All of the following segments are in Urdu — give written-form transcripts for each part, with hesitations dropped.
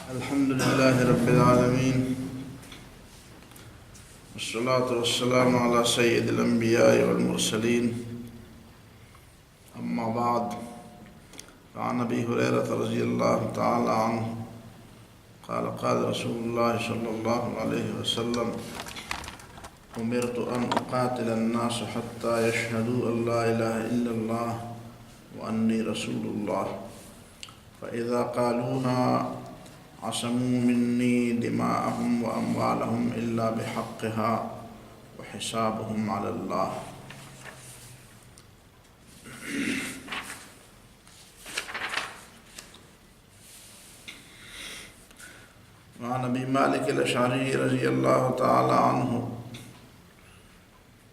الحمد لله رب العالمين والصلاة والسلام على سيد الأنبياء والمرسلين أما بعد فعن أبي هريرة رضي الله تعالى عنه قال قال رسول الله صلى الله عليه وسلم أمرت أن أقاتل الناس حتى يشهدوا أن لا إله إلا الله وأني رسول الله فإذا قالوها عصموا مني دماءهم وأموالهم إلا بحقها وحسابهم على الله. وعن أبي مالك الأشعري رضي الله تعالى عنه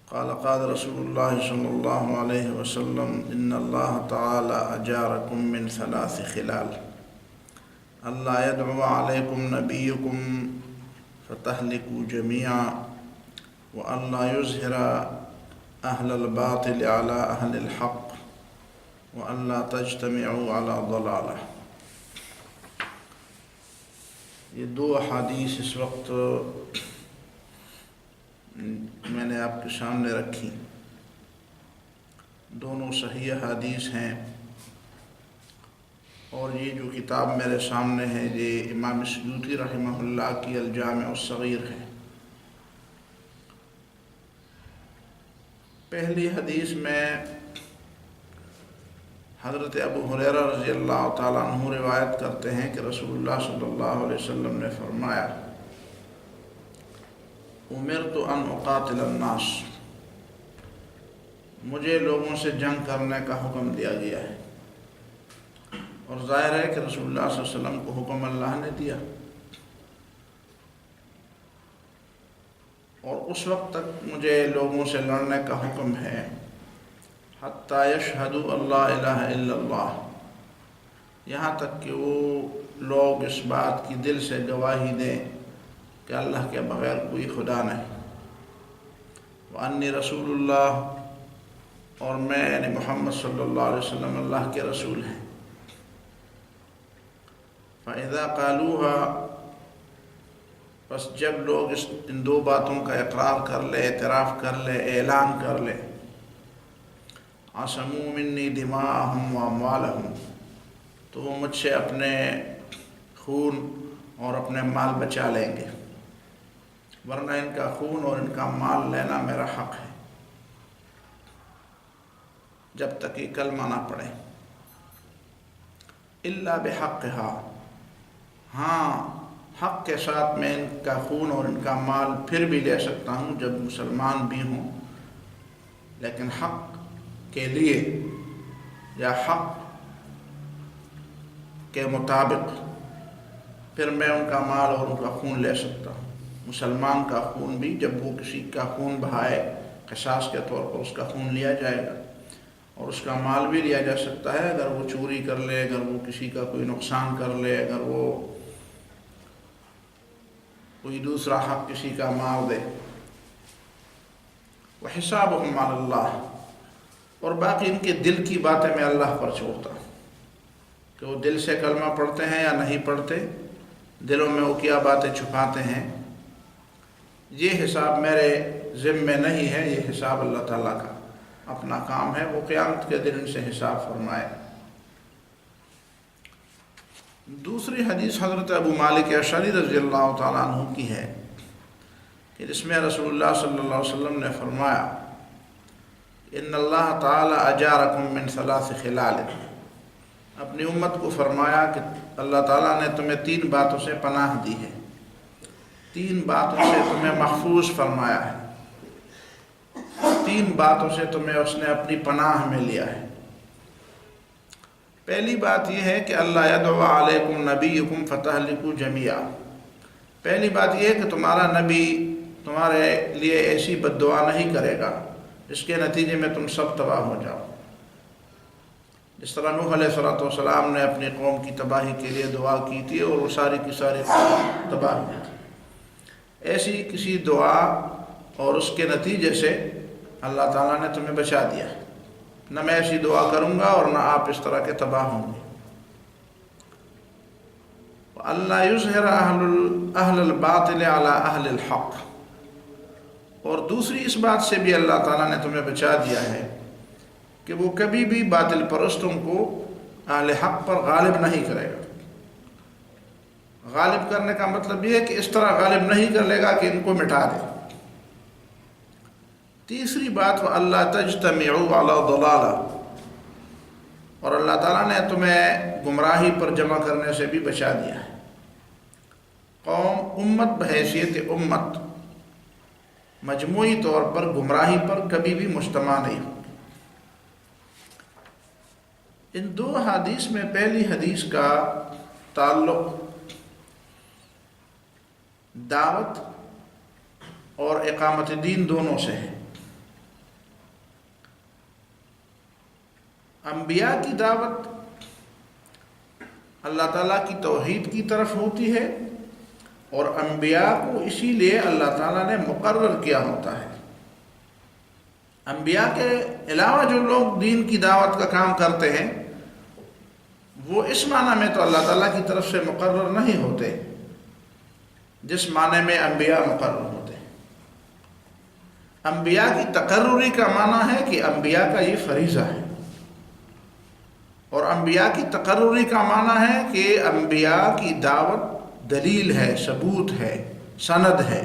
قال قال رسول الله صلى الله عليه وسلم إن الله تعالى أجاركم من ثلاث خلال: ألا يدعو عليكم نبيكم فتهلكوا جميعا، وألا يظهر أهل الباطل على أهل الحق، وألا تجتمعوا على ضلالة. یہ دو احادیث اس وقت میں نے آپ کے سامنے رکھی. دونوں صحیح احادیث ہیں، اور یہ جو کتاب میرے سامنے ہے یہ امام سیوطی رحمہ اللہ کی الجامع الصغیر ہے. پہلی حدیث میں حضرت ابو ہریرہ رضی اللہ تعالیٰ عنہ روایت کرتے ہیں کہ رسول اللہ صلی اللہ علیہ وسلم نے فرمایا: امرت ان اقاتل الناس، مجھے لوگوں سے جنگ کرنے کا حکم دیا گیا ہے. اور ظاہر ہے کہ رسول اللہ صلی اللہ علیہ وسلم کو حکم اللہ نے دیا، اور اس وقت تک مجھے لوگوں سے لڑنے کا حکم ہے حتیٰ یشہدوا اللہ الہ الا اللہ، یہاں تک کہ وہ لوگ اس بات کی دل سے گواہی دیں کہ اللہ کے بغیر کوئی خدا نہیں، وانی رسول اللہ، اور میں یعنی محمد صلی اللہ علیہ وسلم اللہ کے رسول ہیں. فَإِذَا قَالُوهَا، بس جب لوگ ان دو باتوں کا اقرار کر لے، اعتراف کر لے، اعلان کر لے، عَصَمُوا مِنِّي دِمَاءَهُمْ وَأَمْوَالَهُمْ، تو وہ مجھ سے اپنے خون اور اپنے مال بچا لیں گے، ورنہ ان کا خون اور ان کا مال لینا میرا حق ہے جب تک یہ کلمہ نہ پڑھے. إِلَّا بِحَقِّهَا، ہاں حق کے ساتھ میں ان کا خون اور ان کا مال پھر بھی لے سکتا ہوں جب مسلمان بھی ہوں، لیکن حق کے لیے یا حق کے مطابق پھر میں ان کا مال اور ان کا خون لے سکتا ہوں. مسلمان کا خون بھی جب وہ کسی کا خون بہائے قصاص کے طور پر اس کا خون لیا جائے گا، اور اس کا مال بھی لیا جا سکتا ہے اگر وہ چوری کر لے، اگر وہ کسی کا کوئی نقصان کر لے، اگر وہ کوئی دوسرا حق کسی کا مار دے. وَحِسَابُهُمْ عَلَى اللَّهِ، اور باقی ان کے دل کی باتیں میں اللہ پر چھوڑتا ہوں کہ وہ دل سے کلمہ پڑھتے ہیں یا نہیں پڑھتے، دلوں میں وہ کیا باتیں چھپاتے ہیں. یہ حساب میرے ذمے نہیں ہے، یہ حساب اللہ تعالیٰ کا اپنا کام ہے، وہ قیامت کے دن ان سے حساب فرمائے. دوسری حدیث حضرت ابو مالک اشعری رضی اللہ تعالیٰ عنہ کی ہے کہ جس میں رسول اللہ صلی اللہ علیہ وسلم نے فرمایا: ان اللہ تعالیٰ اجارکم من ثلاث خلال، اپنی امت کو فرمایا کہ اللہ تعالیٰ نے تمہیں تین باتوں سے پناہ دی ہے، تین باتوں سے تمہیں محفوظ فرمایا ہے، تین باتوں سے تمہیں اس نے اپنی پناہ میں لیا ہے. پہلی بات یہ ہے کہ اللہ یدعو علیکم نبیکم فتہلکوا جمیعا. پہلی بات یہ ہے کہ تمہارا نبی تمہارے لیے ایسی بد دعا نہیں کرے گا جس کے نتیجے میں تم سب تباہ ہو جاؤ. جس طرح نوح علیہ السلام نے اپنی قوم کی تباہی کے لیے دعا کی تھی اور وہ ساری کی ساری تباہ ہوئی تھی، ایسی کسی دعا اور اس کے نتیجے سے اللہ تعالیٰ نے تمہیں بچا دیا. نہ میں ایسی دعا کروں گا اور نہ آپ اس طرح کے تباہ ہوں گے. اللہ یظہر اہل الباطل علی اہل الحق، اور دوسری اس بات سے بھی اللہ تعالیٰ نے تمہیں بچا دیا ہے کہ وہ کبھی بھی باطل پرستوں کو اہل حق پر غالب نہیں کرے گا۔ غالب کرنے کا مطلب یہ ہے کہ اس طرح غالب نہیں کر لے گا کہ ان کو مٹا دے۔ تیسری بات وَأَلَّا تَجْتَمِعُوا عَلَى ضَلَالَةٍ، اور اللہ تعالیٰ نے تمہیں گمراہی پر جمع کرنے سے بھی بچا دیا ہے۔ قوم امت بحیثیت امت مجموعی طور پر گمراہی پر کبھی بھی مجتمع نہیں ہوتی۔ ان دو حدیث میں پہلی حدیث کا تعلق دعوت اور اقامت دین دونوں سے ہے۔ انبیاء کی دعوت اللہ تعالیٰ کی توحید کی طرف ہوتی ہے، اور انبیاء کو اسی لیے اللہ تعالیٰ نے مقرر کیا ہوتا ہے۔ انبیاء کے علاوہ جو لوگ دین کی دعوت کا کام کرتے ہیں وہ اس معنی میں تو اللہ تعالیٰ کی طرف سے مقرر نہیں ہوتے جس معنی میں انبیاء مقرر ہوتے ہیں۔ انبیاء کی تقرری کا معنی ہے کہ انبیاء کا یہ فریضہ ہے، اور انبیاء کی تقرری کا معنی ہے کہ انبیاء کی دعوت دلیل ہے، ثبوت ہے، سند ہے۔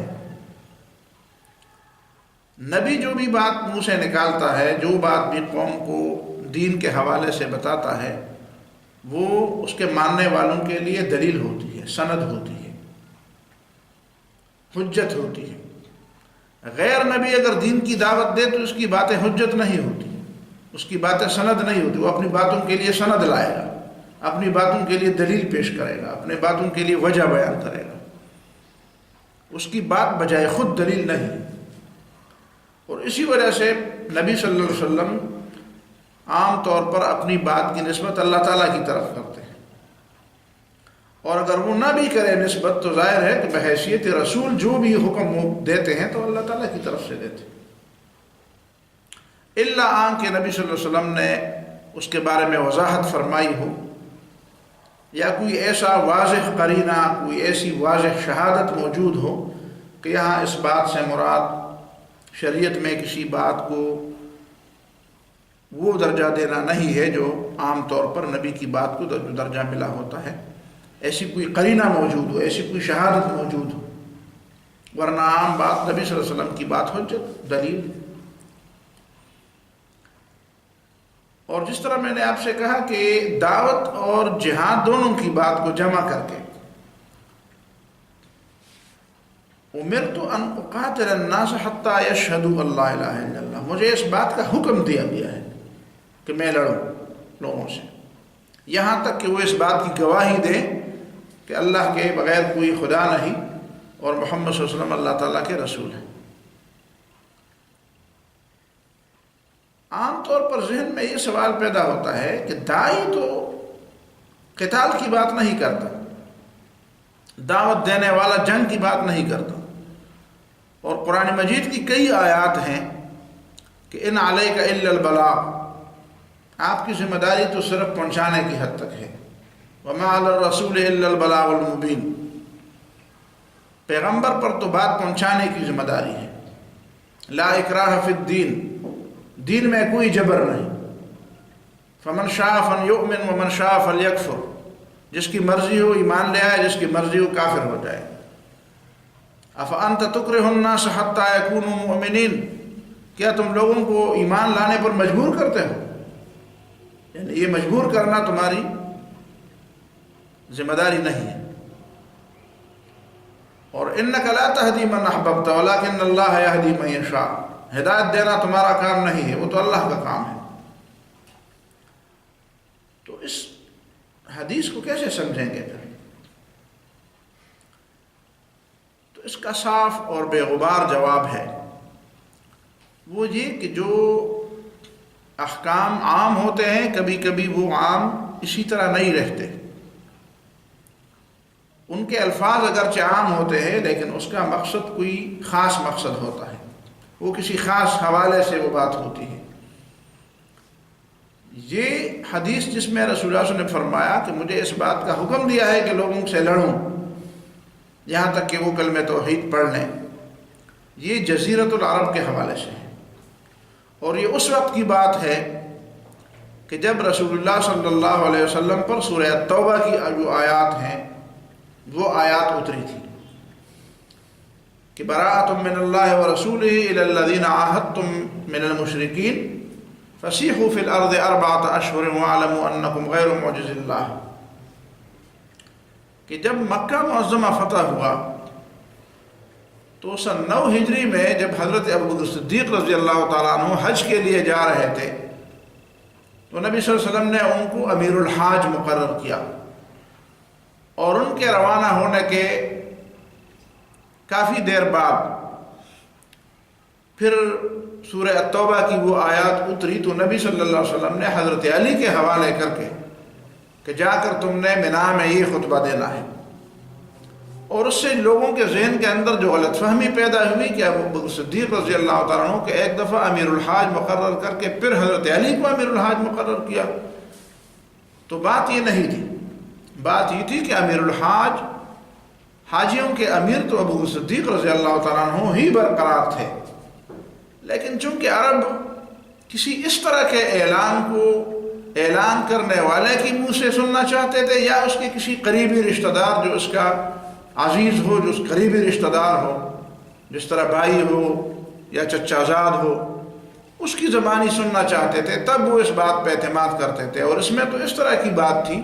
نبی جو بھی بات منہ سے نکالتا ہے، جو بات بھی قوم کو دین کے حوالے سے بتاتا ہے، وہ اس کے ماننے والوں کے لیے دلیل ہوتی ہے، سند ہوتی ہے، حجت ہوتی ہے۔ غیر نبی اگر دین کی دعوت دے تو اس کی باتیں حجت نہیں ہوتی، اس کی باتیں سند نہیں ہوتی۔ وہ اپنی باتوں کے لیے سند لائے گا، اپنی باتوں کے لیے دلیل پیش کرے گا، اپنے باتوں کے لیے وجہ بیان کرے گا، اس کی بات بجائے خود دلیل نہیں۔ اور اسی وجہ سے نبی صلی اللہ علیہ وسلم عام طور پر اپنی بات کی نسبت اللہ تعالیٰ کی طرف کرتے ہیں، اور اگر وہ نہ بھی کرے نسبت تو ظاہر ہے کہ بحیثیت رسول جو بھی حکم وہ دیتے ہیں تو اللہ تعالیٰ کی طرف سے دیتے ہیں، الا آن کہ نبی صلی اللہ علیہ وسلم نے اس کے بارے میں وضاحت فرمائی ہو، یا کوئی ایسا واضح قرینہ، کوئی ایسی واضح شہادت موجود ہو کہ یہاں اس بات سے مراد شریعت میں کسی بات کو وہ درجہ دینا نہیں ہے جو عام طور پر نبی کی بات کو درجہ ملا ہوتا ہے، ایسی کوئی قرینہ موجود ہو، ایسی کوئی شہادت موجود ہو، ورنہ عام بات نبی صلی اللہ علیہ وسلم کی بات حجت دلیل۔ اور جس طرح میں نے آپ سے کہا کہ دعوت اور جہاد دونوں کی بات کو جمع کر کے امرت ان اقاتل الناس حتی یشہدوا اللہ الہ الا اللہ، مجھے اس بات کا حکم دیا گیا ہے کہ میں لڑوں لوگوں سے یہاں تک کہ وہ اس بات کی گواہی دیں کہ اللہ کے بغیر کوئی خدا نہیں اور محمد صلی اللہ علیہ وسلم اللہ تعالیٰ کے رسول ہیں۔ عام طور پر ذہن میں یہ سوال پیدا ہوتا ہے کہ داعی تو قتال کی بات نہیں کرتا، دعوت دینے والا جنگ کی بات نہیں کرتا، اور قرآن مجید کی کئی آیات ہیں کہ ان علیک الا البلاغ، آپ کی ذمہ داری تو صرف پہنچانے کی حد تک ہے، وما علی الرسول الا البلاغ المبین، پیغمبر پر تو بات پہنچانے کی ذمہ داری ہے۔ لا اکراہ فی الدین، دین میں کوئی جبر نہیں، فمن شاء فلیؤمن ومن شاء فلیکفر، جس کی مرضی ہو ایمان لے آئے، جس کی مرضی ہو کافر ہو جائے۔ افانت تکرہ الناس حتی یکونوا مؤمنین، کیا تم لوگوں کو ایمان لانے پر مجبور کرتے ہو؟ یعنی یہ مجبور کرنا تمہاری ذمہ داری نہیں ہے۔ اور انک لا تہدی من احببت ولکن اللہ یہدی من یشاء، ہدایت دینا تمہارا کام نہیں ہے، وہ تو اللہ کا کام ہے۔ تو اس حدیث کو کیسے سمجھیں گے پھر؟ تو اس کا صاف اور بے غبار جواب ہے وہ یہ کہ جو احکام عام ہوتے ہیں کبھی کبھی وہ عام اسی طرح نہیں رہتے، ان کے الفاظ اگرچہ عام ہوتے ہیں لیکن اس کا مقصد کوئی خاص مقصد ہوتا ہے، وہ کسی خاص حوالے سے وہ بات ہوتی ہے۔ یہ حدیث جس میں رسول اللہ صلی اللہ علیہ وسلم نے فرمایا کہ مجھے اس بات کا حکم دیا ہے کہ لوگوں سے لڑوں یہاں تک کہ وہ کلمہ توحید پڑھ لیں، یہ جزیرۃ العرب کے حوالے سے ہے، اور یہ اس وقت کی بات ہے کہ جب رسول اللہ صلی اللہ علیہ وسلم پر سورہ توبہ کی جو آیات ہیں وہ آیات اتری تھی کہ براءۃ من اللہ ورسولہ الی الذین عاہدتم من المشرکین فسیحوا فی الارض اربعۃ اشہر واعلموا انکم غیر معجز اللہ، کہ جب مکہ معظمہ فتح ہوا تو سن 9 ہجری میں جب حضرت ابوبکر صدیق رضی اللہ تعالیٰ عنہ حج کے لیے جا رہے تھے تو نبی صلی اللہ علیہ وسلم نے ان کو امیر الحاج مقرر کیا، اور ان کے روانہ ہونے کے کافی دیر بعد پھر سورہ التوبہ کی وہ آیات اتری تو نبی صلی اللہ علیہ وسلم نے حضرت علی کے حوالے کر کے کہ جا کر تم نے منا میں یہ خطبہ دینا ہے، اور اس سے لوگوں کے ذہن کے اندر جو غلط فہمی پیدا ہوئی کہ ابوبکر صدیق رضی اللہ تعالیٰ عنہ کہ ایک دفعہ امیر الحاج مقرر کر کے پھر حضرت علی کو امیر الحاج مقرر کیا، تو بات یہ نہیں تھی، بات یہ تھی کہ امیر الحاج حاجیوں کے امیر تو ابوبکر صدیق رضی اللہ تعالیٰ عنہ ہی برقرار تھے، لیکن چونکہ عرب کسی اس طرح کے اعلان کو اعلان کرنے والے کی منہ سے سننا چاہتے تھے یا اس کے کسی قریبی رشتہ دار جو اس کا عزیز ہو، جو اس قریبی رشتہ دار ہو، جس طرح بھائی ہو یا چچا زاد ہو، اس کی زبانی سننا چاہتے تھے، تب وہ اس بات پہ اعتماد کرتے تھے۔ اور اس میں تو اس طرح کی بات تھی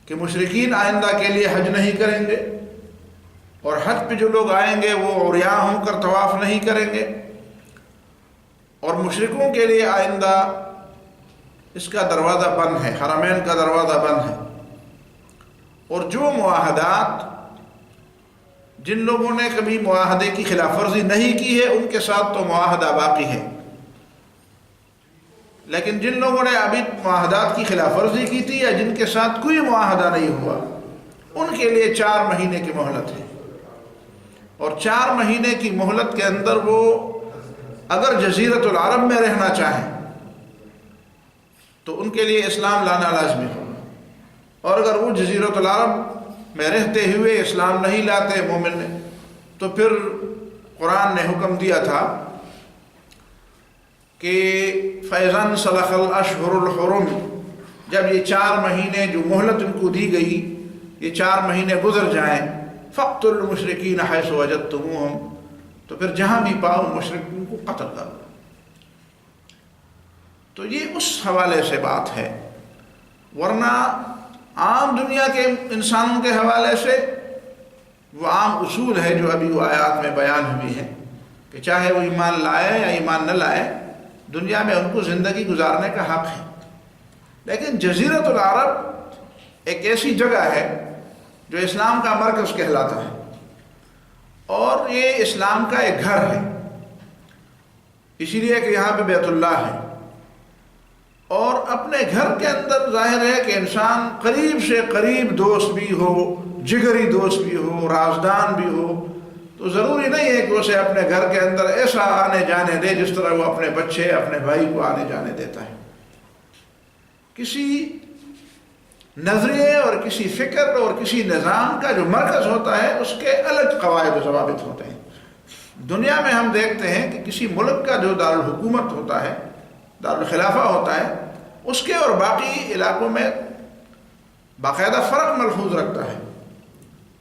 کہ مشرکین آئندہ کے لیے حج نہیں کریں گے، اور حج پہ جو لوگ آئیں گے وہ عریاں ہو کر طواف نہیں کریں گے، اور مشرکوں کے لیے آئندہ اس کا دروازہ بند ہے، حرمین کا دروازہ بند ہے، اور جو معاہدات جن لوگوں نے کبھی معاہدے کی خلاف ورزی نہیں کی ہے ان کے ساتھ تو معاہدہ باقی ہے، لیکن جن لوگوں نے ابھی معاہدات کی خلاف ورزی کی تھی یا جن کے ساتھ کوئی معاہدہ نہیں ہوا ان کے لیے 4 مہینے کی مہلت ہے، اور 4 مہینے کی مہلت کے اندر وہ اگر جزیرۃ العرب میں رہنا چاہیں تو ان کے لیے اسلام لانا لازمی ہوگا، اور اگر وہ جزیرۃ العرب میں رہتے ہوئے اسلام نہیں لاتے مومن نے تو پھر قرآن نے حکم دیا تھا کہ فَإِذَا انْسَلَخَ الْأَشْهُرُ الْحُرُمُ، جب یہ 4 مہینے جو مہلت ان کو دی گئی یہ 4 مہینے گزر جائیں، فَاقْتُلُوا الْمُشْرِكِينَ حَيْثُ وَجَدتُّمُوهُمْ، تو پھر جہاں بھی پاؤ مشرکین کو قتل کرو۔ تو یہ اس حوالے سے بات ہے، ورنہ عام دنیا کے انسانوں کے حوالے سے وہ عام اصول ہے جو ابھی وہ آیات میں بیان ہوئی ہے کہ چاہے وہ ایمان لائے یا ایمان نہ لائے دنیا میں ان کو زندگی گزارنے کا حق ہے، لیکن جزیرۃ العرب ایک ایسی جگہ ہے جو اسلام کا مرکز کہلاتا ہے، اور یہ اسلام کا ایک گھر ہے، اسی لیے کہ یہاں پہ بیت اللہ ہے، اور اپنے گھر کے اندر ظاہر ہے کہ انسان قریب سے قریب دوست بھی ہو، جگری دوست بھی ہو، رازدان بھی ہو، تو ضروری نہیں ہے کہ اسے اپنے گھر کے اندر ایسا آنے جانے دے جس طرح وہ اپنے بچے اپنے بھائی کو آنے جانے دیتا ہے۔ کسی نظریے اور کسی فکر اور کسی نظام کا جو مرکز ہوتا ہے اس کے الگ قواعد و ضوابط ہوتے ہیں۔ دنیا میں ہم دیکھتے ہیں کہ کسی ملک کا جو دارالحکومت ہوتا ہے، دارالخلافہ ہوتا ہے، اس کے اور باقی علاقوں میں باقاعدہ فرق ملحوظ رکھتا ہے،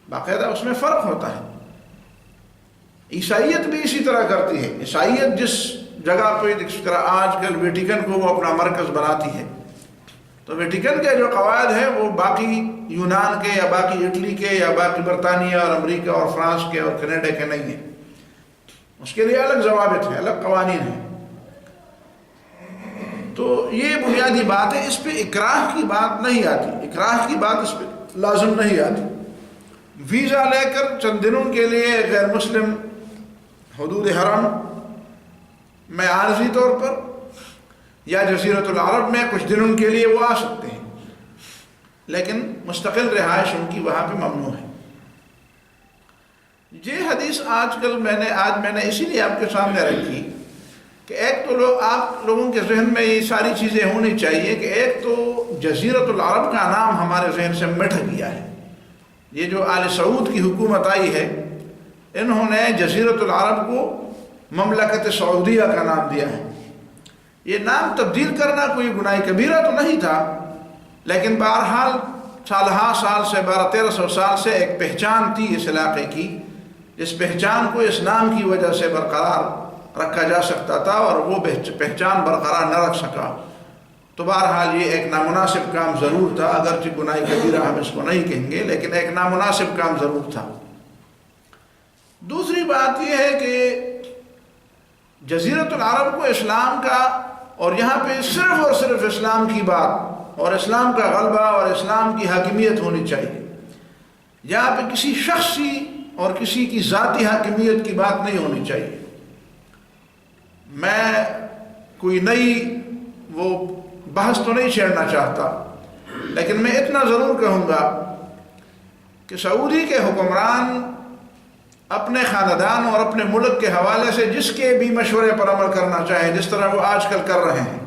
باقاعدہ اس میں فرق ہوتا ہے۔ عیسائیت بھی اسی طرح کرتی ہے، عیسائیت جس جگہ پہ جس طرح آج کل ویٹیکن کو وہ اپنا مرکز بناتی ہے تو ویٹیکن کے جو قواعد ہیں وہ باقی یونان کے یا باقی اٹلی کے یا باقی برطانیہ اور امریکہ اور فرانس کے اور کینیڈا کے نہیں ہیں، اس کے لیے الگ ضوابط ہیں، الگ قوانین ہیں۔ تو یہ بنیادی بات ہے، اس پہ اکراہ کی بات نہیں آتی، اکراہ کی بات اس پہ لازم نہیں آتی۔ ویزا لے کر چند دنوں کے لیے غیر مسلم حدود حرم میں عارضی طور پر یا جزیرۃ العرب میں کچھ دنوں کے لیے وہ آ سکتے ہیں، لیکن مستقل رہائش ان کی وہاں پہ ممنوع ہے۔ یہ حدیث آج میں نے اسی لیے آپ کے سامنے رکھی کہ ایک تو آپ لوگوں کے ذہن میں یہ ساری چیزیں ہونی چاہیے کہ ایک تو جزیرۃ العرب کا نام ہمارے ذہن سے مٹ گیا ہے. یہ جو آل سعود کی حکومت آئی ہے انہوں نے جزیرۃ العرب کو مملکت سعودیہ کا نام دیا ہے. یہ نام تبدیل کرنا کوئی گناہ کبیرہ تو نہیں تھا، لیکن بہرحال سالہا سال سے 1200-1300 سال سے ایک پہچان تھی اس علاقے کی، اس پہچان کو اس نام کی وجہ سے برقرار رکھا جا سکتا تھا، اور وہ پہچان برقرار نہ رکھ سکا تو بہرحال یہ ایک نامناسب کام ضرور تھا. اگرچہ گناہ کبیرہ ہم اس کو نہیں کہیں گے، لیکن ایک نامناسب کام ضرور تھا. دوسری بات یہ ہے کہ جزیرۃ العرب کو اسلام کا، اور یہاں پہ صرف اور صرف اسلام کی بات اور اسلام کا غلبہ اور اسلام کی حاکمیت ہونی چاہیے. یہاں پہ کسی شخصی اور کسی کی ذاتی حاکمیت کی بات نہیں ہونی چاہیے. میں کوئی نئی وہ بحث تو نہیں چھیڑنا چاہتا، لیکن میں اتنا ضرور کہوں گا کہ سعودی کے حکمران اپنے خاندان اور اپنے ملک کے حوالے سے جس کے بھی مشورے پر عمل کرنا چاہیں، جس طرح وہ آج کل کر رہے ہیں،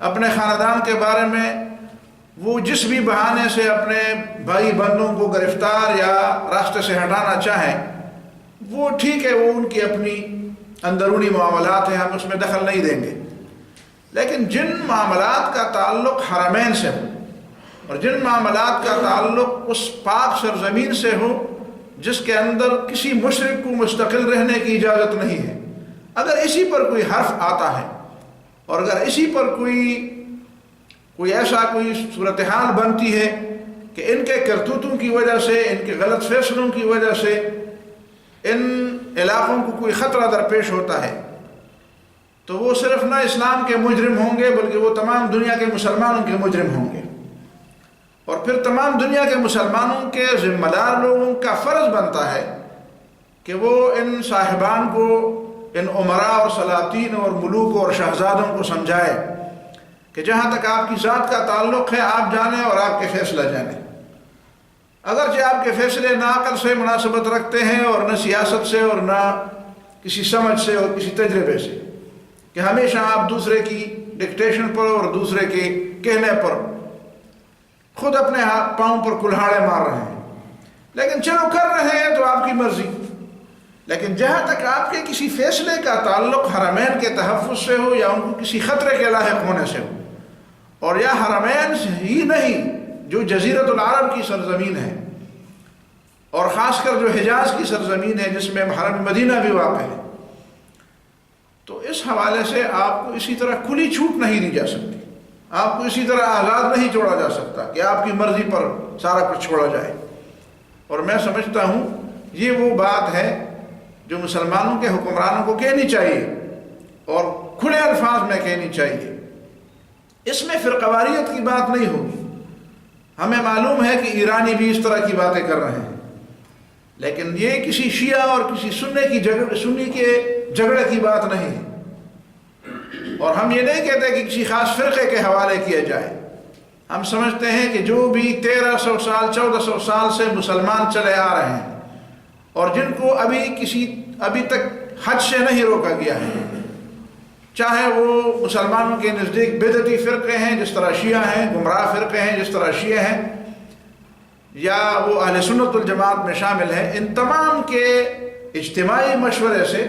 اپنے خاندان کے بارے میں وہ جس بھی بہانے سے اپنے بھائی بندوں کو گرفتار یا راستے سے ہٹانا چاہیں، وہ ٹھیک ہے، وہ ان کی اپنی اندرونی معاملات ہیں، ہم اس میں دخل نہیں دیں گے. لیکن جن معاملات کا تعلق حرمین سے ہو اور جن معاملات کا تعلق اس پاک سرزمین سے ہو جس کے اندر کسی مشرک کو مستقل رہنے کی اجازت نہیں ہے، اگر اسی پر کوئی حرف آتا ہے اور اگر اسی پر کوئی ایسا کوئی صورتحال بنتی ہے کہ ان کے کرتوتوں کی وجہ سے، ان کے غلط فیصلوں کی وجہ سے ان علاقوں کو کوئی خطرہ درپیش ہوتا ہے، تو وہ صرف نہ اسلام کے مجرم ہوں گے بلکہ وہ تمام دنیا کے مسلمانوں کے مجرم ہوں گے. اور پھر تمام دنیا کے مسلمانوں کے ذمہ دار لوگوں کا فرض بنتا ہے کہ وہ ان صاحبان کو، ان عمراء اور سلاطین اور ملوک اور شہزادوں کو سمجھائے کہ جہاں تک آپ کی ذات کا تعلق ہے آپ جانیں اور آپ کے فیصلہ جانیں. اگرچہ آپ کے فیصلے نہ عقل سے مناسبت رکھتے ہیں اور نہ سیاست سے اور نہ کسی سمجھ سے اور کسی تجربے سے، کہ ہمیشہ آپ دوسرے کی ڈکٹیشن پر اور دوسرے کے کہنے پر خود اپنے پاؤں پر کلہاڑے مار رہے ہیں، لیکن چلو کر رہے ہیں تو آپ کی مرضی. لیکن جہاں تک آپ کے کسی فیصلے کا تعلق حرمین کے تحفظ سے ہو یا ان کو کسی خطرے کے لاحق ہونے سے ہو، اور یا حرمین ہی نہیں جو جزیرۃ العرب کی سرزمین ہے اور خاص کر جو حجاز کی سرزمین ہے جس میں حرم مدینہ بھی واقع ہے، تو اس حوالے سے آپ کو اسی طرح کھلی چھوٹ نہیں دی جا سکتی، آپ کو اسی طرح آزاد نہیں چھوڑا جا سکتا کہ آپ کی مرضی پر سارا کچھ چھوڑا جائے. اور میں سمجھتا ہوں یہ وہ بات ہے جو مسلمانوں کے حکمرانوں کو کہنی چاہیے اور کھلے الفاظ میں کہنی چاہیے. اس میں فرقواریت کی بات نہیں ہوگی. ہمیں معلوم ہے کہ ایرانی بھی اس طرح کی باتیں کر رہے ہیں، لیکن یہ کسی شیعہ اور کسی سنی کے جھگڑے کی بات نہیں ہے. اور ہم یہ نہیں کہتے کہ کسی خاص فرقے کے حوالے کیا جائے. ہم سمجھتے ہیں کہ جو بھی 1300 سال 1400 سال سے مسلمان چلے آ رہے ہیں اور جن کو ابھی تک حج سے نہیں روکا گیا ہے، چاہے وہ مسلمانوں کے نزدیک بدعتی فرقے ہیں جس طرح شیعہ ہیں، گمراہ فرقے ہیں جس طرح شیعہ ہیں، یا وہ اہل سنت الجماعت میں شامل ہیں، ان تمام کے اجتماعی مشورے سے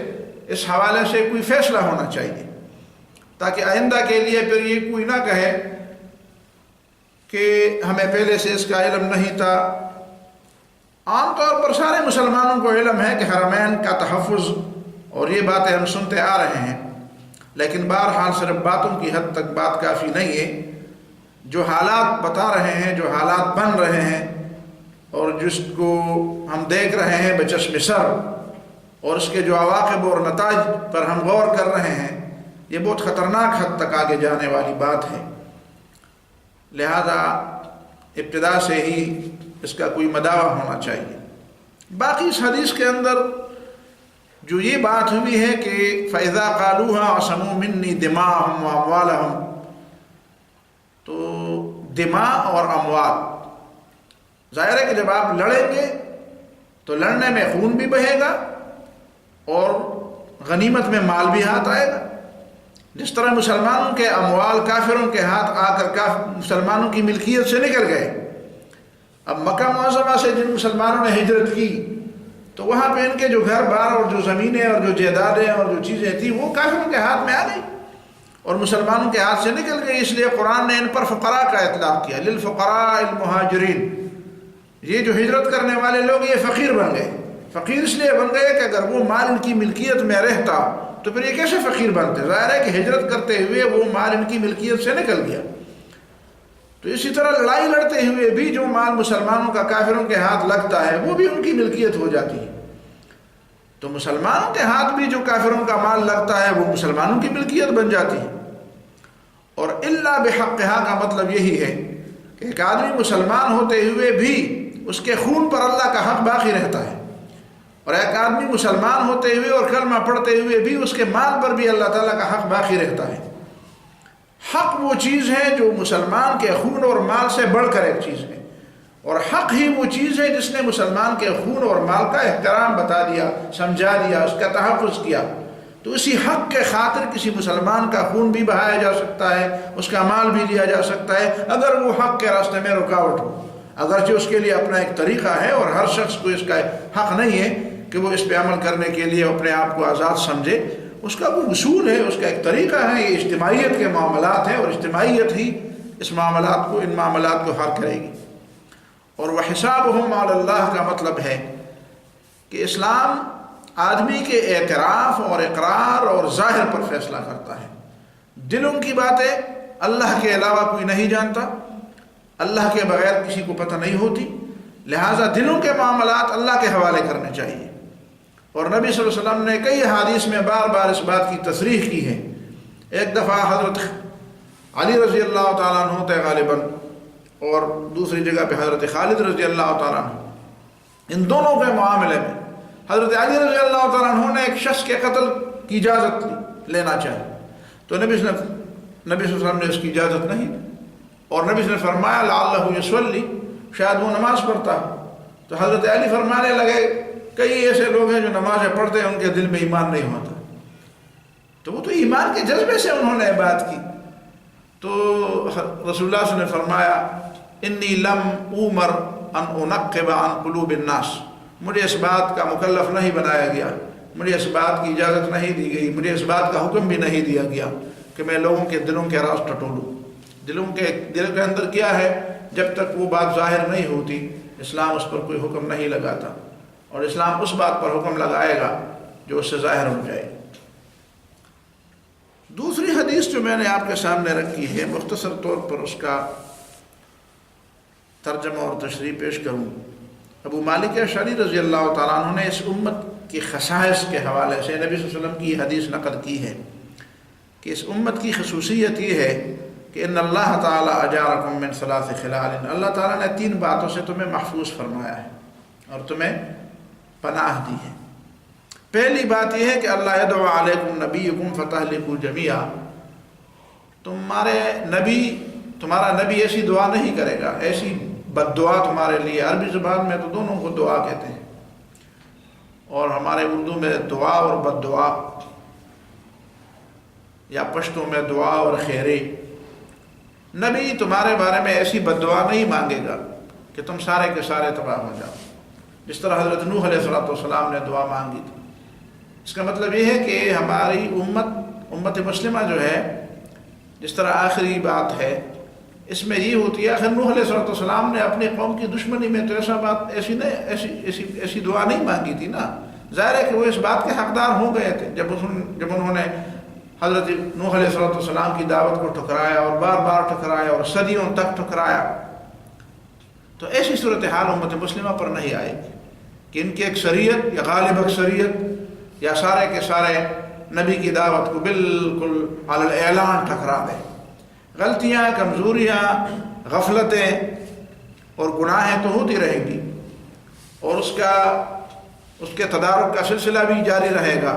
اس حوالے سے کوئی فیصلہ ہونا چاہیے، تاکہ آئندہ کے لیے پھر یہ کوئی نہ کہے کہ ہمیں پہلے سے اس کا علم نہیں تھا. عام طور پر سارے مسلمانوں کو علم ہے کہ حرمین کا تحفظ اور یہ باتیں ہم سنتے آ رہے ہیں، لیکن بہرحال صرف باتوں کی حد تک بات کافی نہیں ہے. جو حالات بتا رہے ہیں، جو حالات بن رہے ہیں اور جس کو ہم دیکھ رہے ہیں بچشم سر، اور اس کے جو عواقب اور نتائج پر ہم غور کر رہے ہیں، یہ بہت خطرناک حد تک آگے جانے والی بات ہے. لہذا ابتدا سے ہی اس کا کوئی مداوع ہونا چاہیے. باقی اس حدیث کے اندر جو یہ بات ہوئی ہے کہ فَإِذَا قَالُوهَا عَصَمُوا مِنِّي دِمَاءَهُمْ وَأَمْوَالَهُمْ، تو دماء اور اموال، ظاہر ہے کہ جب آپ لڑیں گے تو لڑنے میں خون بھی بہے گا اور غنیمت میں مال بھی ہاتھ آئے گا. جس طرح مسلمانوں کے اموال کافروں کے ہاتھ آ کر مسلمانوں کی ملکیت سے نکل گئے. اب مکہ معظمہ سے جن مسلمانوں نے ہجرت کی تو وہاں پہ ان کے جو گھر بار اور جو زمینیں اور جو جائیدادیں اور جو چیزیں تھیں وہ کافروں کے ہاتھ میں آ گئی اور مسلمانوں کے ہاتھ سے نکل گئی. اس لیے قرآن نے ان پر فقراء کا اطلاق کیا، للفقراء المہاجرین. یہ جو ہجرت کرنے والے لوگ یہ فقیر بن گئے. فقیر اس لیے بن گئے کہ اگر وہ مال ان کی ملکیت میں رہتا تو پھر یہ کیسے فقیر بنتے؟ ظاہر ہے کہ ہجرت کرتے ہوئے وہ مال ان کی ملکیت سے نکل گیا. تو اسی طرح لڑائی لڑتے ہوئے بھی جو مال مسلمانوں کا کافروں کے ہاتھ لگتا ہے وہ بھی ان کی ملکیت ہو جاتی ہے. تو مسلمانوں کے ہاتھ بھی جو کافروں کا مال لگتا ہے وہ مسلمانوں کی ملکیت بن جاتی ہے. اور الا بحقھا کا مطلب یہی ہے کہ ایک آدمی مسلمان ہوتے ہوئے بھی اس کے خون پر اللہ کا حق باقی رہتا ہے، اور ایک آدمی مسلمان ہوتے ہوئے اور کلمہ پڑھتے ہوئے بھی اس کے مال پر بھی اللہ تعالیٰ کا حق باقی رہتا ہے. حق وہ چیز ہے جو مسلمان کے خون اور مال سے بڑھ کر ایک چیز ہے، اور حق ہی وہ چیز ہے جس نے مسلمان کے خون اور مال کا احترام بتا دیا، سمجھا دیا، اس کا تحفظ کیا. تو اسی حق کے خاطر کسی مسلمان کا خون بھی بہایا جا سکتا ہے، اس کا مال بھی لیا جا سکتا ہے اگر وہ حق کے راستے میں رکاوٹ ہو. اگرچہ اس کے لیے اپنا ایک طریقہ ہے اور ہر شخص کو اس کا حق نہیں ہے کہ وہ اس پہ عمل کرنے کے لیے اپنے آپ کو آزاد سمجھے. اس کا وہ اصول ہے، اس کا ایک طریقہ ہے. یہ اجتماعیت کے معاملات ہیں اور اجتماعیت ہی ان معاملات کو حل کرے گی. اور وحسابہم علی اللہ کا مطلب ہے کہ اسلام آدمی کے اعتراف اور اقرار اور ظاہر پر فیصلہ کرتا ہے. دلوں کی باتیں اللہ کے علاوہ کوئی نہیں جانتا، اللہ کے بغیر کسی کو پتہ نہیں ہوتی، لہٰذا دلوں کے معاملات اللہ کے حوالے کرنے چاہیے. اور نبی صلی اللہ علیہ وسلم نے کئی حدیث میں بار بار اس بات کی تصریح کی ہے. ایک دفعہ حضرت علی رضی اللہ تعالیٰ عنہ تھے غالباً، اور دوسری جگہ پہ حضرت خالد رضی اللہ تعالیٰ عنہ. ان دونوں کے معاملے میں حضرت علی رضی اللہ تعالیٰ عنہ نے ایک شخص کے قتل کی اجازت لینا چاہی تو نبی صلی اللہ علیہ وسلم نے اس کی اجازت نہیں دی، اور نبی صلی اللہ علیہ وسلم نے فرمایا لعلہ یصلی، شاید وہ نماز پڑھتا. تو حضرت علی فرمانے لگے کئی ایسے لوگ ہیں جو نمازیں پڑھتے ہیں ان کے دل میں ایمان نہیں ہوتا. تو وہ تو ایمان کے جذبے سے انہوں نے بات کی. تو رسول اللہ صلی اللہ علیہ وسلم نے فرمایا انی لم اومر ان انقب عن قلوب الناس، مجھے اس بات کا مکلف نہیں بنایا گیا، مجھے اس بات کی اجازت نہیں دی گئی، مجھے اس بات کا حکم بھی نہیں دیا گیا کہ میں لوگوں کے دلوں کے راز ٹٹولوں. دل کے اندر کیا ہے، جب تک وہ بات ظاہر نہیں ہوتی اسلام اس پر کوئی حکم نہیں لگاتا، اور اسلام اس بات پر حکم لگائے گا جو اس سے ظاہر ہو جائے. دوسری حدیث جو میں نے آپ کے سامنے رکھی ہے، مختصر طور پر اس کا ترجمہ اور تشریح پیش کروں. ابو مالک اشعری رضی اللہ تعالیٰ عنہ نے اس امت کی خصائص کے حوالے سے نبی صلی اللہ علیہ وسلم کی حدیث نقل کی ہے کہ اس امت کی خصوصیت یہ ہے کہ ان اللہ تعالیٰ اجارکم من ثلاث خلال، اللہ تعالیٰ نے 3 باتوں سے تمہیں محفوظ فرمایا ہے اور تمہیں پناہ دی ہے. پہلی بات یہ ہے کہ اللہ یدعو علیکم نبیکم فتہلکوا جمیعا، تمہارا نبی ایسی دعا نہیں کرے گا، ایسی بد دعا تمہارے لیے. عربی زبان میں تو دونوں کو دعا کہتے ہیں، اور ہمارے اردو میں دعا اور بد دعا، یا پشتوں میں دعا اور خیرے. نبی تمہارے بارے میں ایسی بد دعا نہیں مانگے گا کہ تم سارے کے سارے تباہ ہو جاؤ، جس طرح حضرت نوح علیہ السلام نے دعا مانگی تھی. اس کا مطلب یہ ہے کہ ہماری امت مسلمہ جو ہے، جس طرح آخری بات ہے اس میں یہ ہوتی ہے، آخر نوح علیہ السلام نے اپنے قوم کی دشمنی میں تو ایسی دعا نہیں مانگی تھی نا. ظاہر ہے کہ وہ اس بات کے حقدار ہو گئے تھے جب انہوں نے حضرت نوح علیہ السلام کی دعوت کو ٹھکرایا اور بار بار ٹھکرایا اور صدیوں تک ٹھکرایا. تو ایسی صورتحال امت مسلمہ پر نہیں آئے گی کہ ان کی اکثریت یا غالب اکثریت یا سارے کے سارے نبی کی دعوت کو بالکل علی الاعلان ٹھکرا دیں. غلطیاں، کمزوریاں، غفلتیں اور گناہیں تو ہوتی رہیں گی، اور اس کے تدارک کا سلسلہ بھی جاری رہے گا،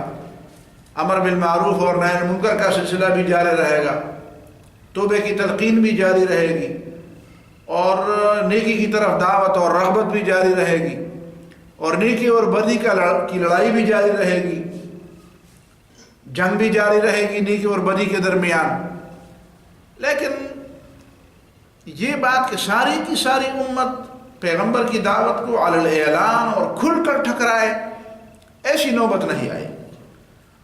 امر بالمعروف اور نہی عن منکر کا سلسلہ بھی جاری رہے گا، توبے کی تلقین بھی جاری رہے گی، اور نیکی کی طرف دعوت اور رغبت بھی جاری رہے گی، اور نیکی اور بدی کی لڑائی بھی جاری رہے گی. جنگ بھی جاری رہے گی نیکی اور بدی کے درمیان. لیکن یہ بات کہ ساری کی ساری امت پیغمبر کی دعوت کو علی الاعلان اور کھل کر ٹھکرائے، ایسی نوبت نہیں آئی.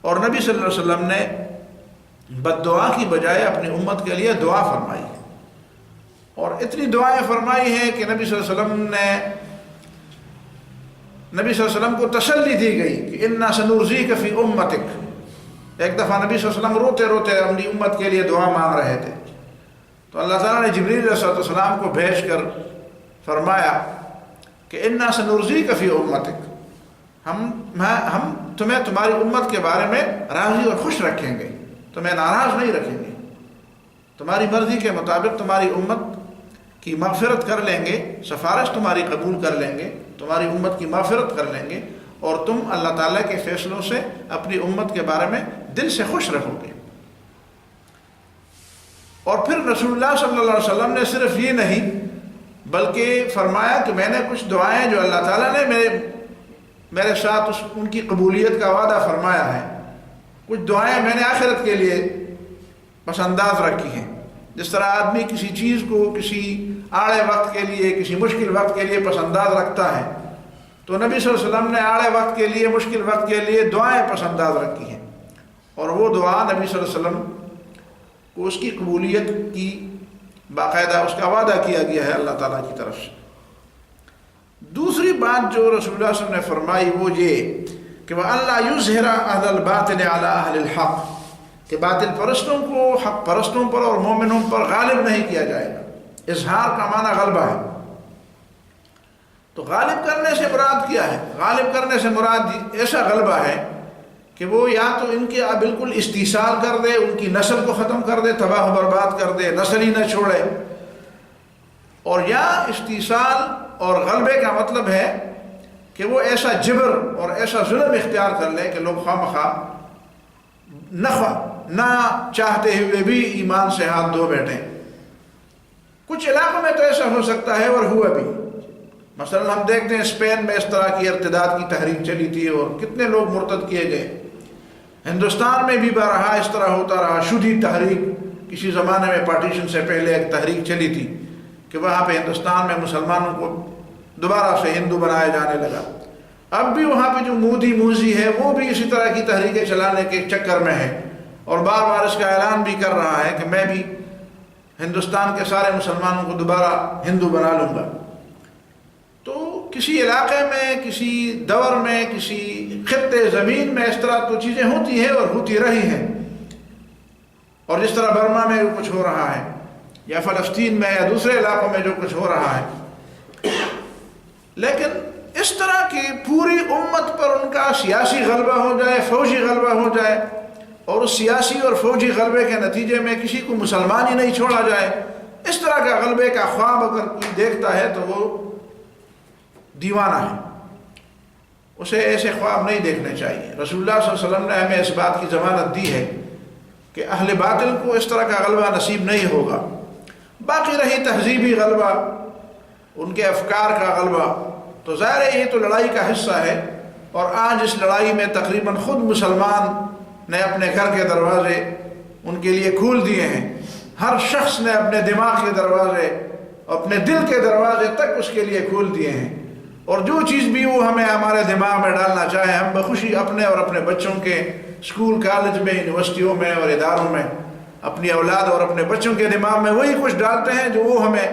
اور نبی صلی اللہ علیہ وسلم نے بد دعا کی بجائے اپنی امت کے لیے دعا فرمائی، اور اتنی دعائیں فرمائی ہیں کہ نبی صلی اللہ علیہ وسلم کو تسلی دی گئی کہ انا سنرضیک فی امتک. ایک دفعہ نبی صلی اللہ علیہ وسلم روتے روتے اپنی امت کے لیے دعا مانگ رہے تھے، تو اللہ تعالیٰ نے جبریل علیہ السلام کو بھیج کر فرمایا کہ انا سنرضیک فی امتک، ہم تمہیں تمہاری امت کے بارے میں راضی اور خوش رکھیں گے، تمہیں ناراض نہیں رکھیں گے، تمہاری مرضی کے مطابق تمہاری امت کی مغفرت کر لیں گے، سفارش تمہاری قبول کر لیں گے، تمہاری امت کی مغفرت کر لیں گے، اور تم اللہ تعالیٰ کے فیصلوں سے اپنی امت کے بارے میں دل سے خوش رہو گے. اور پھر رسول اللہ صلی اللہ علیہ وسلم نے صرف یہ نہیں بلکہ فرمایا کہ میں نے کچھ دعائیں جو اللہ تعالیٰ نے میرے ساتھ ان کی قبولیت کا وعدہ فرمایا ہے، کچھ دعائیں میں نے آخرت کے لیے پس انداز رکھی ہیں. جس طرح آدمی کسی چیز کو کسی آڑے وقت کے لیے، کسی مشکل وقت کے لیے پس انداز رکھتا ہے، تو نبی صلی اللہ علیہ وسلم نے آڑے وقت کے لیے، مشکل وقت کے لیے دعائیں پس انداز رکھی ہیں، اور وہ دعا نبی صلی اللہ علیہ وسلم کو اس کی قبولیت کی باقاعدہ اس کا وعدہ کیا گیا ہے اللہ تعالیٰ کی طرف سے. دوسری بات جو رسول اللہ صلی اللہ علیہ وسلم نے فرمائی وہ یہ کہ وَأَلَّا يُظْهِرَ أَهْلَ الْبَاطِلِ عَلَىٰ أَهْلِ الْحَقِّ، کہ باطل پرستوں کو حق پرستوں پر اور مومنوں پر غالب نہیں کیا جائے گا. اظہار کا معنی غلبہ ہے، تو غالب کرنے سے مراد کیا ہے؟ غالب کرنے سے مراد ایسا غلبہ ہے کہ وہ یا تو ان کے بالکل استیصال کر دے، ان کی نسل کو ختم کر دے، تباہ و برباد کر دے، نسل ہی نہ چھوڑے. اور یا استیصال اور غلبے کا مطلب ہے کہ وہ ایسا جبر اور ایسا ظلم اختیار کر لے کہ لوگ خواہ نہ چاہتے ہوئے بھی ایمان سے ہاتھ دھو بیٹھیں. کچھ علاقوں میں تو ایسا ہو سکتا ہے اور ہوا بھی. مثلا ہم دیکھتے ہیں اسپین میں اس طرح کی ارتداد کی تحریک چلی تھی اور کتنے لوگ مرتد کیے گئے. ہندوستان میں بھی بارہا اس طرح ہوتا رہا. شدھی تحریک کسی زمانے میں پارٹیشن سے پہلے ایک تحریک چلی تھی کہ وہاں پہ ہندوستان میں مسلمانوں کو دوبارہ سے ہندو بنایا جانے لگا. اب بھی وہاں پہ جو موزی ہے وہ بھی اسی طرح کی تحریکیں چلانے کے چکر میں ہے اور بار بار اس کا اعلان بھی کر رہا ہے کہ میں بھی ہندوستان کے سارے مسلمانوں کو دوبارہ ہندو بنا لوں گا. تو کسی علاقے میں، کسی دور میں، کسی خطے زمین میں اس طرح تو چیزیں ہوتی ہیں اور ہوتی رہی ہیں. اور جس طرح برما میں کچھ ہو رہا ہے یا فلسطین میں یا دوسرے علاقوں میں جو کچھ ہو رہا ہے، لیکن اس طرح کی پوری امت پر ان کا سیاسی غلبہ ہو جائے، فوجی غلبہ ہو جائے، اور اس سیاسی اور فوجی غلبے کے نتیجے میں کسی کو مسلمان ہی نہیں چھوڑا جائے، اس طرح کا غلبے کا خواب اگر کوئی دیکھتا ہے تو وہ دیوانہ ہے. اسے ایسے خواب نہیں دیکھنے چاہیے. رسول اللہ صلی اللہ علیہ وسلم نے ہمیں اس بات کی ضمانت دی ہے کہ اہل باطل کو اس طرح کا غلبہ نصیب نہیں ہوگا. باقی رہی تہذیبی غلبہ، ان کے افکار کا غلبہ، تو ظاہر ہے یہ تو لڑائی کا حصہ ہے. اور آج اس لڑائی میں تقریباً خود مسلمان نے اپنے گھر کے دروازے ان کے لیے کھول دیے ہیں. ہر شخص نے اپنے دماغ کے دروازے، اپنے دل کے دروازے تک اس کے لیے کھول دیے ہیں. اور جو چیز بھی وہ ہمیں ہمارے دماغ میں ڈالنا چاہے، ہم بخوشی اپنے اور اپنے بچوں کے اسکول کالج میں، یونیورسٹیوں میں اور اداروں میں اپنی اولاد اور اپنے بچوں کے دماغ میں وہی کچھ ڈالتے ہیں جو وہ ہمیں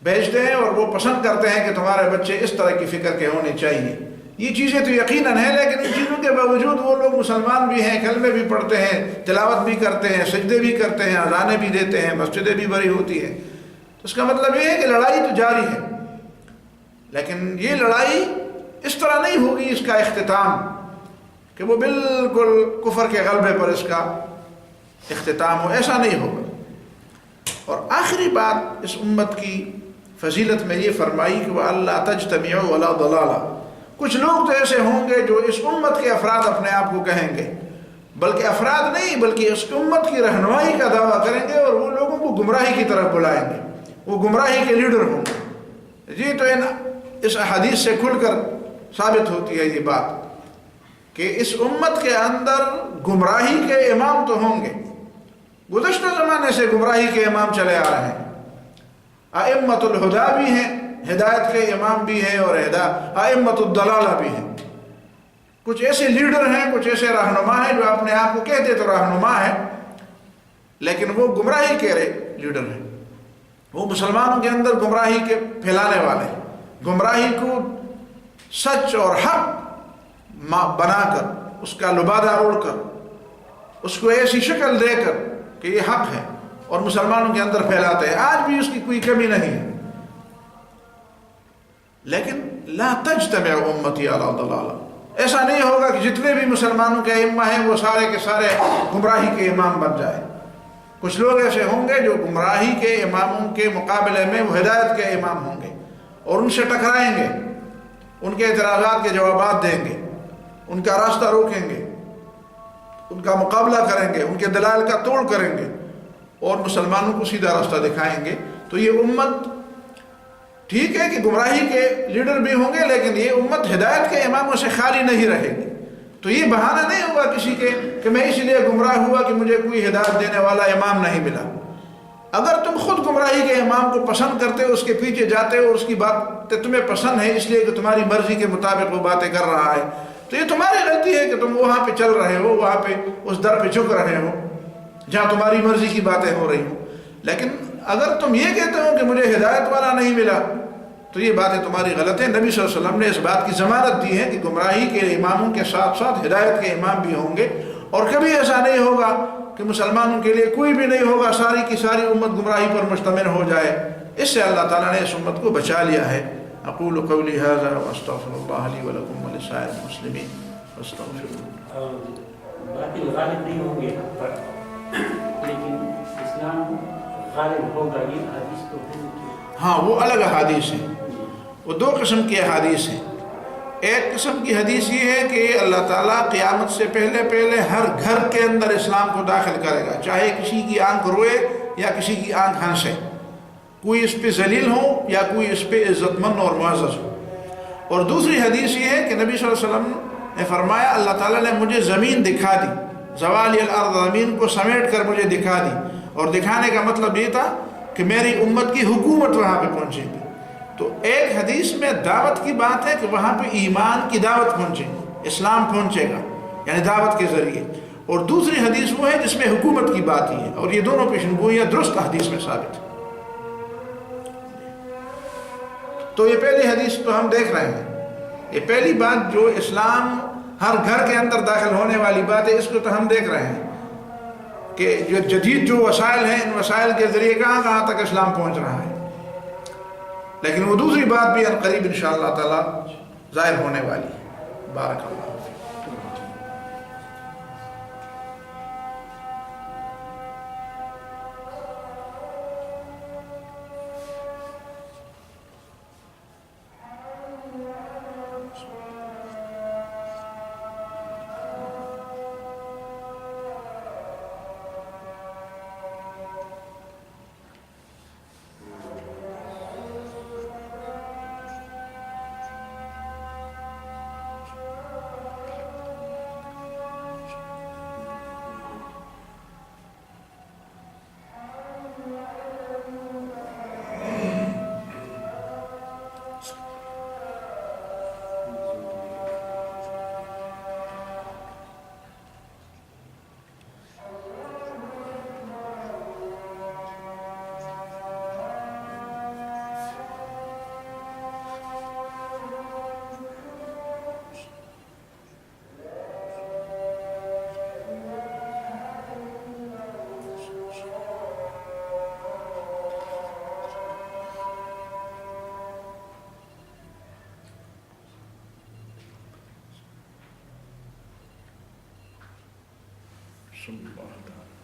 بھیجتے ہیں، اور وہ پسند کرتے ہیں کہ تمہارے بچے اس طرح کی فکر کے ہونے چاہیے. یہ چیزیں تو یقیناً ہیں، لیکن ان چیزوں کے باوجود وہ لوگ مسلمان بھی ہیں، کلمے بھی پڑھتے ہیں، تلاوت بھی کرتے ہیں، سجدے بھی کرتے ہیں، اذانیں بھی دیتے ہیں، مسجدیں بھی بھری ہوتی ہیں. تو اس کا مطلب یہ ہے کہ لڑائی تو جاری ہے، لیکن یہ لڑائی اس طرح نہیں ہوگی اس کا اختتام کہ وہ بالکل کفر کے غلبے پر اس کا اختتام ہو، ایسا نہیں ہوگا. اور آخری بات اس امت کی فضیلت میں یہ فرمائی کہ وَأَلَّا تَجْتَمِعُوا عَلَىٰ ضَلَالَةٍ. کچھ لوگ تو ایسے ہوں گے جو اس امت کے افراد اپنے آپ کو کہیں گے، بلکہ افراد نہیں بلکہ اس امت کی رہنمائی کا دعویٰ کریں گے اور وہ لوگوں کو گمراہی کی طرف بلائیں گے، وہ گمراہی کے لیڈر ہوں گے. جی تو اس احادیث سے کھل کر ثابت ہوتی ہے یہ بات کہ اس امت کے اندر گمراہی کے امام تو ہوں گے، گزشتہ زمانے سے گمراہی کے امام چلے آ رہے ہیں، ائمۃ الہدا بھی ہیں، ہدایت کے امام بھی ہیں، اور ائمۃ الضلالہ بھی ہیں۔ کچھ ایسے لیڈر ہیں، کچھ ایسے رہنما ہیں جو اپنے آپ کو کہتے تو رہنما ہیں، لیکن وہ گمراہی کے لیڈر ہیں، وہ مسلمانوں کے اندر گمراہی کے پھیلانے والے ہیں، گمراہی کو سچ اور حق بنا کر، اس کا لبادہ اوڑھ کر، اس کو ایسی شکل دے کر کہ یہ حق ہے، اور مسلمانوں کے اندر پھیلاتے ہیں۔ آج بھی اس کی کوئی کمی نہیں ہے، لیکن لا تجتمع امتی علی ضلالہ، ایسا نہیں ہوگا کہ جتنے بھی مسلمانوں کے ائمہ ہیں وہ سارے کے سارے گمراہی کے امام بن جائیں۔ کچھ لوگ ایسے ہوں گے جو گمراہی کے اماموں کے مقابلے میں وہ ہدایت کے امام ہوں گے، اور ان سے ٹکرائیں گے، ان کے اعتراضات کے جوابات دیں گے، ان کا راستہ روکیں گے، ان کا مقابلہ کریں گے، ان کے دلائل کا توڑ کریں گے، اور مسلمانوں کو سیدھا راستہ دکھائیں گے۔ تو یہ امت ٹھیک ہے کہ گمراہی کے لیڈر بھی ہوں گے، لیکن یہ امت ہدایت کے اماموں سے خالی نہیں رہے گی۔ تو یہ بہانہ نہیں ہوگا کسی کے کہ میں اس لیے گمراہ ہوا کہ مجھے کوئی ہدایت دینے والا امام نہیں ملا۔ اگر تم خود گمراہی کے امام کو پسند کرتے ہو، اس کے پیچھے جاتے ہو، اور اس کی باتیں تمہیں پسند ہے اس لیے کہ تمہاری مرضی کے مطابق وہ باتیں کر رہا ہے، تو یہ تمہاری غلطی ہے کہ تم وہاں پہ چل رہے ہو، وہاں پہ اس در پہ جھک رہے ہو جہاں تمہاری مرضی کی باتیں ہو رہی ہوں۔ لیکن اگر تم یہ کہتے ہو کہ مجھے ہدایت والا نہیں ملا، تو یہ باتیں تمہاری غلط ہیں۔ نبی صلی اللہ علیہ وسلم نے اس بات کی ضمانت دی ہے کہ گمراہی کے اماموں کے ساتھ ساتھ ہدایت کے امام بھی ہوں گے، اور کبھی ایسا نہیں ہوگا کہ مسلمانوں کے لیے کوئی بھی نہیں ہوگا، ساری کی ساری امت گمراہی پر مشتمل ہو جائے۔ اس سے اللہ تعالیٰ نے اس امت کو بچا لیا ہے۔ اقول قولی ھذا واستغفر اللہ لی ولکم ولسائر المسلمین فاستغفروہ۔ باطل غالب نہیں ہوں گے، لیکن اسلام غالب ہوگا، یہ حدیث تو ہے۔ ہاں، وہ الگ حدیث ہیں، وہ دو قسم کی حدیث ہیں۔ ایک قسم کی حدیث یہ ہے کہ اللہ تعالیٰ قیامت سے پہلے ہر گھر کے اندر اسلام کو داخل کرے گا، چاہے کسی کی آنکھ روئے یا کسی کی آنکھ ہنسے، کوئی اس پہ ذلیل ہو یا کوئی اس پہ عزت مند اور معزز ہو۔ اور دوسری حدیث یہ ہے کہ نبی صلی اللہ علیہ وسلم نے فرمایا اللہ تعالیٰ نے مجھے زمین دکھا دی، زوالی الارض، زمین کو سمیٹ کر مجھے دکھا دی، اور دکھانے کا مطلب یہ تھا کہ میری امت کی حکومت وہاں پہ پہنچے گی۔ تو ایک حدیث میں دعوت کی بات ہے کہ وہاں پہ ایمان کی دعوت پہنچے گی، اسلام پہنچے گا، یعنی دعوت کے ذریعے، اور دوسری حدیث وہ ہے جس میں حکومت کی بات ہی ہے، اور یہ دونوں پیشن گوئیاں درست حدیث میں ثابت ہے۔ تو یہ پہلی حدیث تو ہم دیکھ رہے ہیں، یہ پہلی بات جو اسلام ہر گھر کے اندر داخل ہونے والی بات ہے، اس کو تو ہم دیکھ رہے ہیں کہ جو جدید جو وسائل ہیں، ان وسائل کے ذریعے کہاں کہاں تک اسلام پہنچ رہا ہے، لیکن وہ دوسری بات بھی عنقریب انشاءاللہ تعالی ظاہر ہونے والی ہے۔ بارک اللہ۔ اللہ